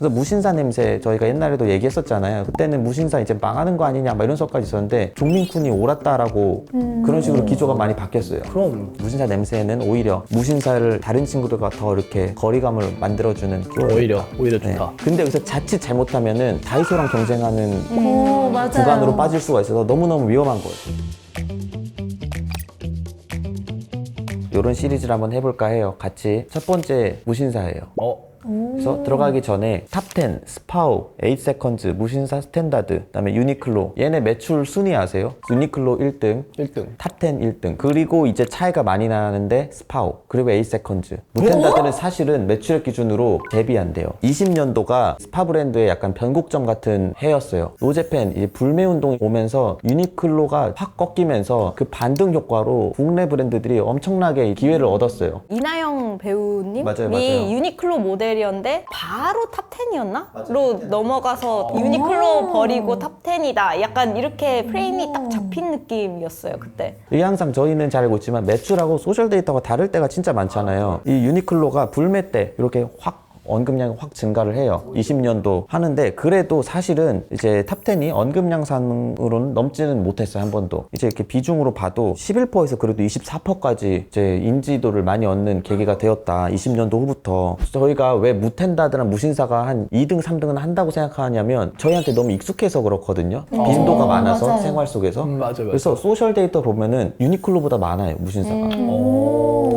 그래서 무신사 냄새 저희가 옛날에도 얘기했었잖아요. 그때는 무신사 이제 망하는 거 아니냐 막 이런 설까지 있었는데 종민쿤이 옳았다라고 그런 식으로 기조가 많이 바뀌었어요. 그럼 무신사 냄새는 오히려 무신사를 다른 친구들과 더 이렇게 거리감을 만들어주는 오히려 네. 좋다. 근데 여기서 자칫 잘못하면은 다이소랑 경쟁하는 오, 맞아요. 구간으로 빠질 수가 있어서 너무너무 위험한 거예요. 이런 시리즈를 한번 해볼까 해요. 같이 첫 번째 무신사예요. 그래서 들어가기 전에 탑10, 스파우, 8세컨즈, 무신사 스탠다드, 그다음에 유니클로. 얘네 매출 순위 아세요? 유니클로 1등, 1등. 탑10 1등. 그리고 이제 차이가 많이 나는데 스파우, 그리고 8세컨즈. 무텐다드는 사실은 매출액 기준으로 대비한대요. 20년도가 스파 브랜드의 약간 변곡점 같은 해였어요. 노제팬 이제 불매 운동이 오면서 유니클로가 확 꺾이면서 그 반등 효과로 국내 브랜드들이 엄청나게 기회를 얻었어요. 이나영 배우님이 맞아요. 유니클로 모델이었는데 바로 탑10이었나?로 넘어가서 유니클로 버리고 탑10이다. 약간 이렇게 프레임이 딱 잡힌 느낌이었어요, 그때. 이게 항상 저희는 잘 알고 있지만 매출하고 소셜 데이터가 다를 때가 진짜 많잖아요. 이 유니클로가 불매 때 이렇게 확 언급량이 확 증가를 해요. 20년도 하는데 그래도 사실은 이제 탑10이 언급량상으로는 넘지는 못했어요. 한 번도. 이제 이렇게 비중으로 봐도 11%에서 그래도 24%까지 이제 인지도를 많이 얻는 계기가 되었다. 20년도 후부터. 저희가 왜 무텐다드나 무신사가 한 2등, 3등은 한다고 생각하냐면 저희한테 너무 익숙해서 그렇거든요. 빈도가 많아서 맞아요. 생활 속에서. 맞아. 그래서 소셜 데이터 보면은 유니클로보다 많아요. 무신사가.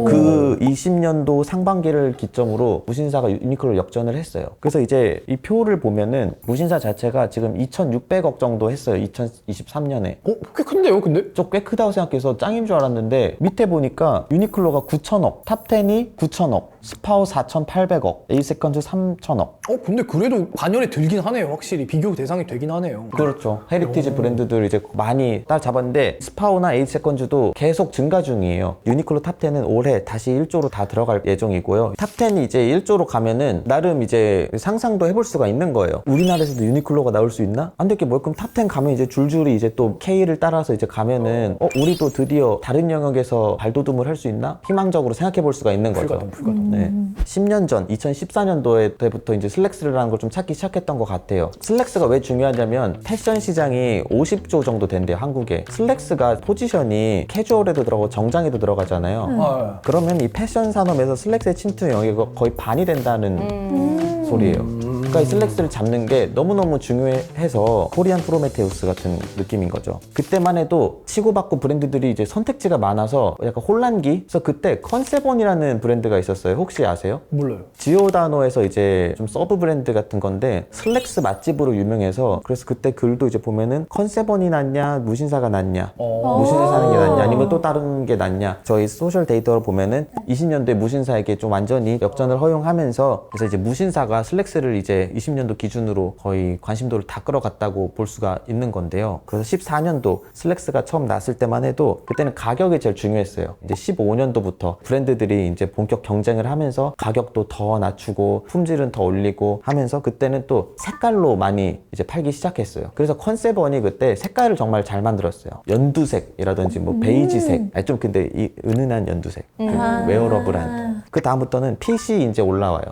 그 20년도 상반기를 기점으로 무신사가 유니클로 역전을 했어요. 그래서 이제 이 표를 보면은 무신사 자체가 지금 2,600억 정도 했어요. 2023년에. 꽤 큰데요, 근데? 좀 꽤 크다고 생각해서 짱인 줄 알았는데 밑에 보니까 유니클로가 9,000억, 탑10이 9,000억, 스파우 4,800억, 에이세컨즈 3,000억. 근데 그래도 관여에 들긴 하네요. 확실히 비교 대상이 되긴 하네요. 그렇죠. 헤리티지 브랜드들 이제 많이 따라잡았는데 스파우나 에이세컨즈도 계속 증가 중이에요. 유니클로 탑10은 올해 다시 1조로 다 들어갈 예정이고요. 탑10이 이제 1조로 가면은 나름 이제 상상도 해볼 수가 있는 거예요. 우리나라에서도 유니클로가 나올 수 있나? 안 될 게 뭐 그럼 탑10 가면 이제 줄줄이 이제 또 K를 따라서 이제 가면은 우리도 드디어 다른 영역에서 발돋움을 할 수 있나? 희망적으로 생각해 볼 수가 있는 거죠. 불가능. 네. 10년 전 2014년도에 때부터 이제 슬랙스라는 걸 좀 찾기 시작했던 것 같아요. 슬랙스가 왜 중요하냐면 패션 시장이 50조 정도 된대요, 한국에. 슬랙스가 포지션이 캐주얼에도 들어가고 정장에도 들어가잖아요. 그러면 이 패션 산업에서 슬랙스의 침투 영역이 거의 반이 된다는 소리예요. 그러니까 이 슬랙스를 잡는 게 너무너무 중요해서 코리안 프로메테우스 같은 느낌인 거죠. 그때만 해도 치고받고 브랜드들이 이제 선택지가 많아서 약간 혼란기? 그래서 그때 컨세본이라는 브랜드가 있었어요. 혹시 아세요? 몰라요. 지오다노에서 이제 좀 서브 브랜드 같은 건데 슬랙스 맛집으로 유명해서 그래서 그때 글도 이제 보면은 컨세본이 낫냐 무신사가 낫냐 무신사 사는 게 낫냐 아니면 또 다른 게 낫냐 저희 소셜 데이터를 보면은 20년도에 무신사에게 좀 완전히 역전을 허용하면서 그래서 이제 무신사가 슬랙스를 이제 20년도 기준으로 거의 관심도를 다 끌어갔다고 볼 수가 있는 건데요. 그래서 14년도 슬랙스가 처음 났을 때만 해도 그때는 가격이 제일 중요했어요. 이제 15년도부터 브랜드들이 이제 본격 경쟁을 하면서 가격도 더 낮추고 품질은 더 올리고 하면서 그때는 또 색깔로 많이 이제 팔기 시작했어요. 그래서 컨셉원이 그때 색깔을 정말 잘 만들었어요. 연두색이라든지 뭐 베이지색, 아니 좀 근데 이 은은한 연두색, 그 웨어러블한. 그 다음부터는 핏이 이제 올라와요.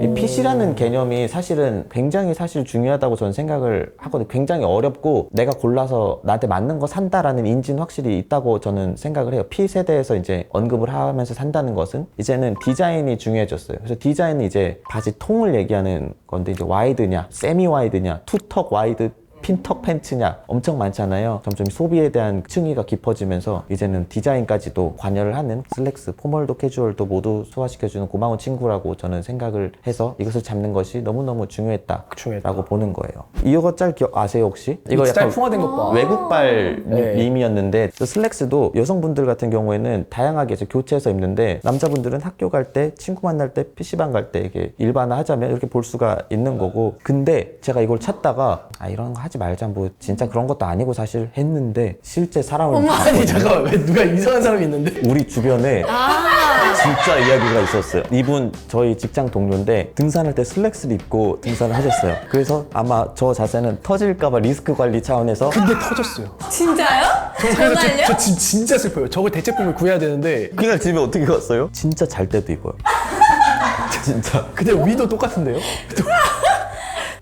이 핏이라는 개념이 사실은 굉장히 사실 중요하다고 저는 생각을 하거든요. 굉장히 어렵고 내가 골라서 나한테 맞는 거 산다라는 인지는 확실히 있다고 저는 생각을 해요. 핏에 대해서 이제 언급을 하면서 산다는 것은 이제는 디자인이 중요해졌어요. 그래서 디자인은 이제 바지 통을 얘기하는 건데 이제 와이드냐, 세미 와이드냐, 투턱 와이드, 핀턱 팬츠냐 엄청 많잖아요. 점점 소비에 대한 층위가 깊어지면서 이제는 디자인까지도 관여를 하는 슬랙스, 포멀도 캐주얼도 모두 소화시켜주는 고마운 친구라고 저는 생각을 해서 이것을 잡는 것이 너무너무 중요했다라고 보는 거예요. 이거 짤 기억 아세요 혹시? 이거 스타일 약간 풍화된 것 봐. 외국발 네. 밈이었는데 슬랙스도 여성분들 같은 경우에는 다양하게 이제 교체해서 입는데 남자분들은 학교 갈 때, 친구 만날 때, PC방 갈 때 이게 일반화하자면 이렇게 볼 수가 있는 거고 근데 제가 이걸 찾다가 이런 거 하지 말자 뭐 진짜 그런 것도 아니고 사실 했는데 실제 사람을 아니 잠깐만 왜 누가 이상한 사람이 있는데? 우리 주변에 진짜 이야기가 있었어요. 이분 저희 직장 동료인데 등산할 때 슬랙스를 입고 등산을 하셨어요. 그래서 아마 저 자세는 터질까봐 리스크 관리 차원에서 근데 터졌어요. 진짜요? 그래서 정말요? 저 진짜 슬퍼요. 저걸 대체품을 구해야 되는데 그날 집에 어떻게 갔어요? 진짜 잘 때도 입어요. 진짜. 근데 위도 똑같은데요?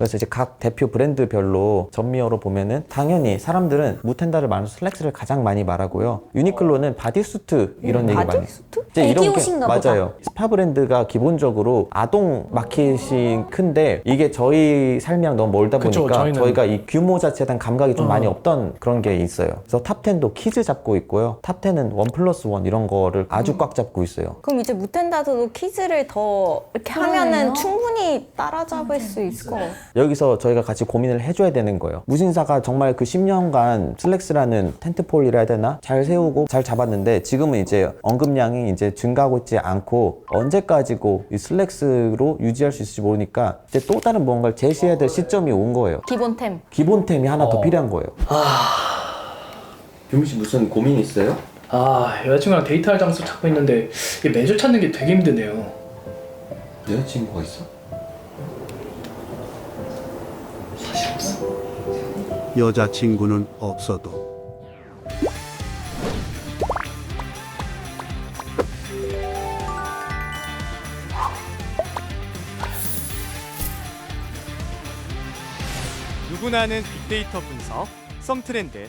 그래서 이제 각 대표 브랜드별로 전미어로 보면은 당연히 사람들은 무텐다를 말하면서 슬랙스를 가장 많이 말하고요. 유니클로는 바디수트 이런 얘기 많이. 바디수트? 이제 이런 게 애기옷인가 보다. 맞아요. 스파 브랜드가 기본적으로 아동 마켓이 큰데 이게 저희 삶이랑 너무 멀다 그쵸, 보니까 저희는- 저희가 이 규모 자체에 대한 감각이 좀 많이 없던 그런 게 있어요. 그래서 탑10도 키즈 잡고 있고요. 탑10은 1+1 이런 거를 아주 꽉 잡고 있어요. 그럼 이제 무텐다드도 퀴즈를 더 이렇게 하면은 그러네요. 충분히 따라잡을 수 있을 것 같아요. 여기서 저희가 같이 고민을 해줘야 되는 거예요. 무신사가 정말 그 10년간 슬랙스라는 텐트폴이라 해야 되나? 잘 세우고 잘 잡았는데 지금은 이제 언급량이 이제 증가하고 있지 않고 언제까지고 이 슬랙스로 유지할 수 있을지 모르니까 이제 또 다른 무언가를 제시해야 될 시점이 온 거예요. 기본템. 기본템이 하나 더 필요한 거예요. 규민 씨 무슨 고민 있어요? 여자친구랑 데이트할 장소 찾고 있는데 이게 매주 찾는 게 되게 힘드네요. 여자친구가 있어? 여자친구는 없어도 누구나 아는 빅데이터 분석, 썸트렌드.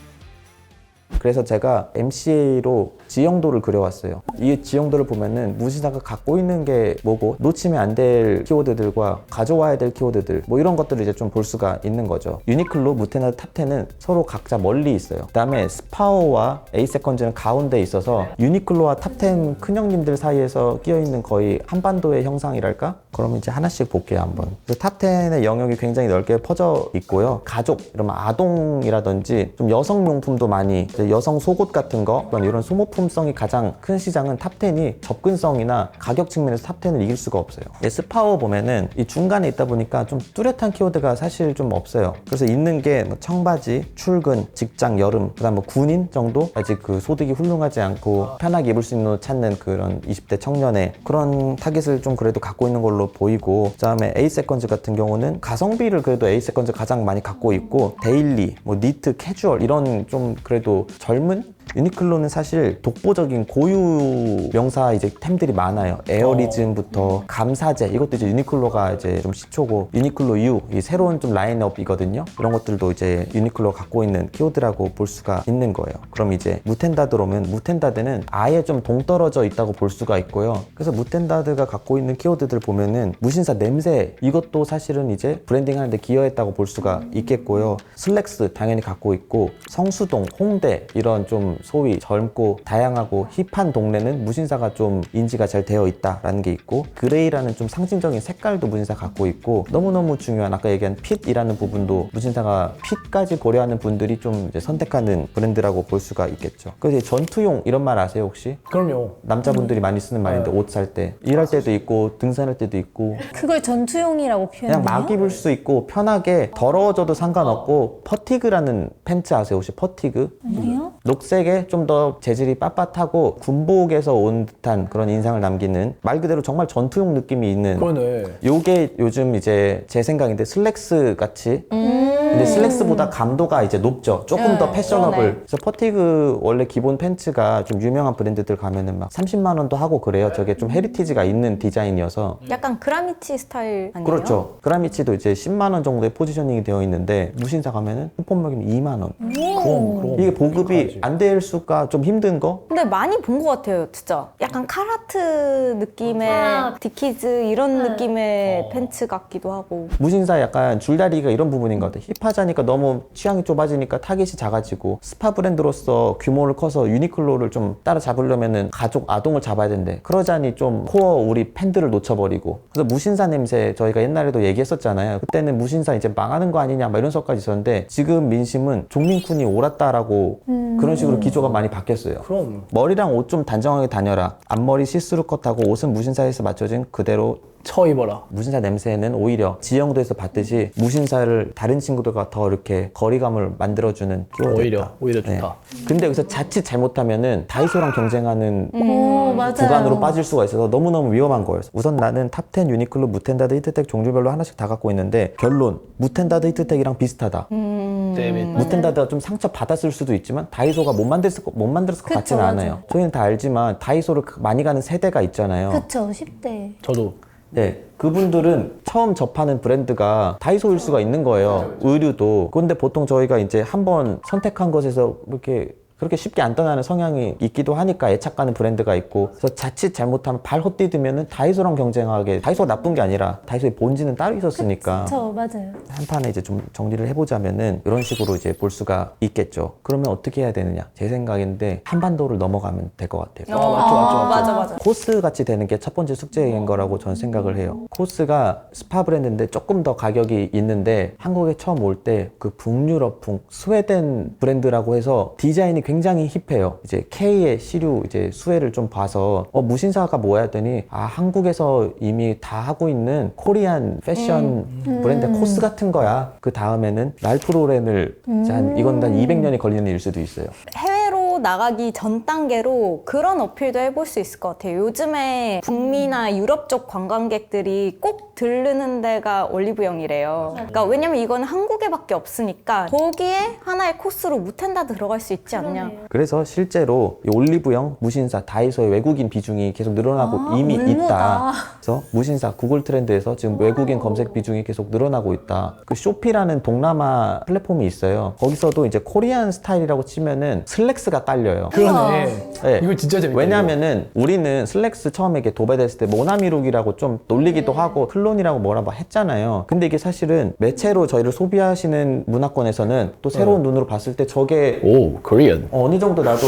그래서 제가 MCA로 지형도를 그려왔어요. 이 지형도를 보면은 무신사가 갖고 있는 게 뭐고 놓치면 안 될 키워드들과 가져와야 될 키워드들 뭐 이런 것들을 이제 좀 볼 수가 있는 거죠. 유니클로, 무텐다, 탑10은 서로 각자 멀리 있어요. 그 다음에 스파오와 에이세컨즈는 가운데 있어서 유니클로와 탑10 큰형님들 사이에서 끼어있는 거의 한반도의 형상이랄까? 그러면 이제 하나씩 볼게요 한번. 탑10의 영역이 굉장히 넓게 퍼져 있고요. 가족, 이러면 아동이라든지 좀 여성용품도 많이 이제 여성 속옷 같은 거 이런 소모품성이 가장 큰 시장은 탑10이 접근성이나 가격 측면에서 탑10을 이길 수가 없어요. 스파오 보면은 이 중간에 있다 보니까 좀 뚜렷한 키워드가 사실 좀 없어요. 그래서 있는 게 뭐 청바지, 출근, 직장, 여름, 그다음 뭐 군인 정도? 아직 그 소득이 훌륭하지 않고 편하게 입을 수 있는 옷 찾는 그런 20대 청년의 그런 타깃을 좀 그래도 갖고 있는 걸로 보이고, 그다음에 에이세컨즈 같은 경우는 가성비를 그래도 에이세컨즈 가장 많이 갖고 있고 데일리, 뭐 니트, 캐주얼 이런 좀 그래도 젊은? 유니클로는 사실 독보적인 고유 명사 이제 템들이 많아요. 에어리즘부터 감사제 이것도 이제 유니클로가 이제 좀 시초고, 유니클로 U 이 새로운 좀 라인업이거든요. 이런 것들도 이제 유니클로가 갖고 있는 키워드라고 볼 수가 있는 거예요. 그럼 이제 무텐다드로 오면 무텐다드는 아예 좀 동떨어져 있다고 볼 수가 있고요. 그래서 무텐다드가 갖고 있는 키워드들 보면은 무신사 냄새 이것도 사실은 이제 브랜딩 하는데 기여했다고 볼 수가 있겠고요. 슬랙스 당연히 갖고 있고, 성수동, 홍대 이런 좀 소위 젊고 다양하고 힙한 동네는 무신사가 좀 인지가 잘 되어 있다라는 게 있고, 그레이라는 좀 상징적인 색깔도 무신사 갖고 있고, 너무너무 중요한 아까 얘기한 핏이라는 부분도 무신사가 핏까지 고려하는 분들이 좀 이제 선택하는 브랜드라고 볼 수가 있겠죠. 그래서 이제 전투용 이런 말 아세요 혹시? 그럼요. 남자분들이 많이 쓰는 말인데 옷 살 때 일할 때도 있고 등산할 때도 있고 그걸 전투용이라고 그냥 표현해요? 막 입을 수 있고 편하게 더러워져도 상관없고, 퍼티그라는 팬츠 아세요 혹시? 퍼티그? 아니요? 녹색에 좀 더 재질이 빳빳하고 군복에서 온 듯한 그런 인상을 남기는 말 그대로 정말 전투용 느낌이 있는, 그러네. 요게 요즘 이제 제 생각인데 슬랙스 같이 근데 슬랙스보다 감도가 이제 높죠. 조금 더 패셔너블. 그러네. 그래서 퍼티그 원래 기본 팬츠가 좀 유명한 브랜드들 가면은 막 30만 원도 하고 그래요. 저게 좀 헤리티지가 있는 디자인이어서. 약간 그라미치 스타일 아니에요? 그렇죠. 그라미치도 이제 10만 원 정도의 포지셔닝이 되어 있는데 무신사 가면은 쿠폰 먹이면 2만 원. 그럼. 이게 보급이 가야지. 안 될 수가 좀 힘든 거? 근데 많이 본 것 같아요, 진짜. 약간 카라트 느낌의 디키즈 이런 느낌의 팬츠 같기도 하고. 무신사 약간 줄다리기가 이런 부분인 것 같아요. 힙하자니까 너무 취향이 좁아지니까 타깃이 작아지고, 스파 브랜드로서 규모를 커서 유니클로를 좀 따라잡으려면은 가족, 아동을 잡아야 된대. 그러자니 좀 코어 우리 팬들을 놓쳐버리고. 그래서 무신사 냄새 저희가 옛날에도 얘기했었잖아요. 그때는 무신사 이제 망하는 거 아니냐 막 이런 설까지 있었는데, 지금 민심은 종민쿤이 옳았다라고 그런 식으로 기조가 많이 바뀌었어요. 그럼. 머리랑 옷 좀 단정하게 다녀라. 앞머리 시스루 컷하고 옷은 무신사에서 맞춰진 그대로. 처 입어라. 무신사 냄새는 오히려 지형도에서 봤듯이 무신사를 다른 친구들과 더 이렇게 거리감을 만들어주는 키워드다. 오히려 좋다. 근데 여기서 자칫 잘못하면은 다이소랑 경쟁하는 오, 맞아요. 구간으로 빠질 수가 있어서 너무너무 위험한 거예요. 우선 나는 탑10 유니클로, 무텐다드, 히트텍 종류별로 하나씩 다 갖고 있는데, 결론 무텐다드, 히트텍이랑 비슷하다. 무텐다드가 좀 상처 받았을 수도 있지만 다이소가 못 만들었을 것 그쵸, 같지는 맞아. 않아요. 저희는 다 알지만 다이소를 많이 가는 세대가 있잖아요. 그쵸, 10대. 저도. 네, 그분들은 처음 접하는 브랜드가 다이소일 수가 있는 거예요. 의류도. 그런데 보통 저희가 이제 한번 선택한 것에서 이렇게 그렇게 쉽게 안 떠나는 성향이 있기도 하니까 애착 가는 브랜드가 있고, 그래서 자칫 잘못하면 발 헛디디면은 다이소랑 경쟁하게, 다이소가 나쁜 게 아니라 다이소의 본질은 따로 있었으니까. 저 맞아요. 한 판에 이제 좀 정리를 해보자면은 이런 식으로 이제 볼 수가 있겠죠. 그러면 어떻게 해야 되느냐? 제 생각인데 한반도를 넘어가면 될 것 같아요. 맞아. 코스 같이 되는 게 첫 번째 숙제인 거라고 저는 생각을 해요. 코스가 스파 브랜드인데 조금 더 가격이 있는데 한국에 처음 올 때 그 북유럽풍 스웨덴 브랜드라고 해서 디자인이 굉장히 힙해요. 이제 K의 시류 이제 수혜를 좀 봐서 무신사가 뭐야 했더니 한국에서 이미 다 하고 있는 코리안 패션 브랜드 코스 같은 거야. 그 다음에는 랄프 로렌을 이건 한 200년이 걸리는 일 수도 있어요. 해외로 나가기 전 단계로 그런 어필도 해볼 수 있을 것 같아요. 요즘에 북미나 유럽 쪽 관광객들이 꼭 들르는 데가 올리브영이래요. 그러니까 왜냐면 이건 한국에밖에 없으니까 거기에 하나의 코스로 무텐다 들어갈 수 있지 않냐. 그래서 실제로 이 올리브영, 무신사, 다이소의 외국인 비중이 계속 늘어나고 이미 있다. 그래서 무신사, 구글 트렌드에서 지금 외국인 검색 비중이 계속 늘어나고 있다. 그 쇼피라는 동남아 플랫폼이 있어요. 거기서도 이제 코리안 스타일이라고 치면은 슬랙스가 깔려요. 그러네. 네. 이거 진짜 재밌다. 왜냐면은 우리는 슬랙스 처음에 이렇게 도배됐을 때 모나미룩이라고 좀 놀리기도 하고 클론이라고 뭐라 했잖아요. 근데 이게 사실은 매체로 저희를 소비하시는 문화권에서는 또 새로운 눈으로 봤을 때 저게 오, 코리안. 어느 정도 나도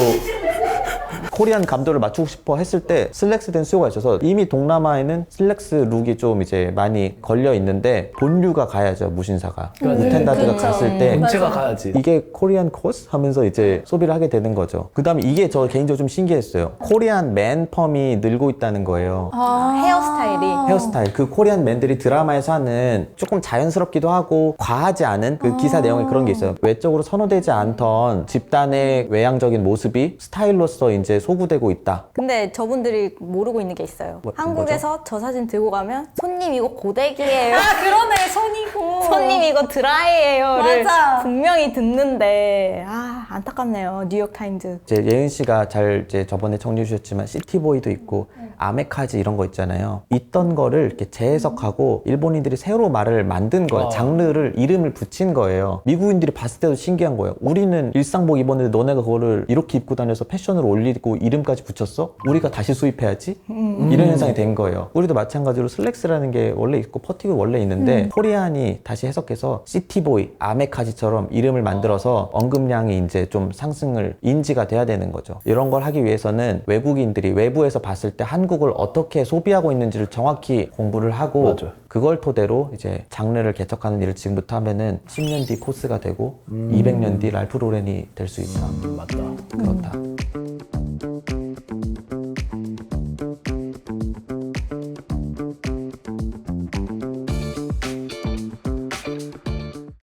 코리안 감도를 맞추고 싶어 했을 때 슬랙스 된 수요가 있어서 이미 동남아에는 슬랙스 룩이 좀 이제 많이 걸려 있는데 본류가 가야죠, 무신사가. 무텐다드가 갔을 때 본체가 가야지. 이게 코리안 코스? 하면서 이제 소비를 하게 되는 거죠. 그 다음에 이게 저 개인적으로 좀 신기했어요. 코리안 맨 펌이 늘고 있다는 거예요. 헤어스타일이. 헤어스타일. 그 코리안 맨들이 드라마에서 하는 조금 자연스럽기도 하고 과하지 않은 그 기사 내용에 그런 게 있어요. 외적으로 선호되지 않던 집단의 외향적인 모습이 스타일로서 이제 소구되고 있다. 근데 저분들이 모르고 있는 게 있어요. 한국에서 저 사진 들고 가면 손님 이거 고데기예요. 그러네, 손이고. 손님 이거 드라이예요를 맞아. 분명히 듣는데 안타깝네요. 뉴욕타임즈. 이제 예은 씨가 잘 이제 저번에 정리해 주셨지만 시티보이도 있고 아메카지 이런 거 있잖아요. 있던 거를 이렇게 재해석하고 일본인들이 새로 말을 만든 거예요. 장르를 이름을 붙인 거예요. 미국인들이 봤을 때도 신기한 거예요. 우리는 일상복 입었는데 너네가 그거를 이렇게 입고 다녀서 패션으로 올리고 이름까지 붙였어? 우리가 다시 수입해야지? 이런 현상이 된 거예요. 우리도 마찬가지로 슬랙스라는 게 원래 있고 퍼티그 원래 있는데 코리안이 다시 해석해서 시티보이, 아메카지처럼 이름을 만들어서 언급량이 이제 좀 상승을 인지가 돼야 되는 거죠. 이런 걸 하기 위해서는 외국인들이 외부에서 봤을 때 한국을 어떻게 소비하고 있는지를 정확히 공부를 하고 맞아요. 그걸 토대로 이제 장르를 개척하는 일을 지금부터 하면은 10년 뒤 코스가 되고 200년 뒤 랄프 로렌이 될 수 있다. 맞다. 그렇다.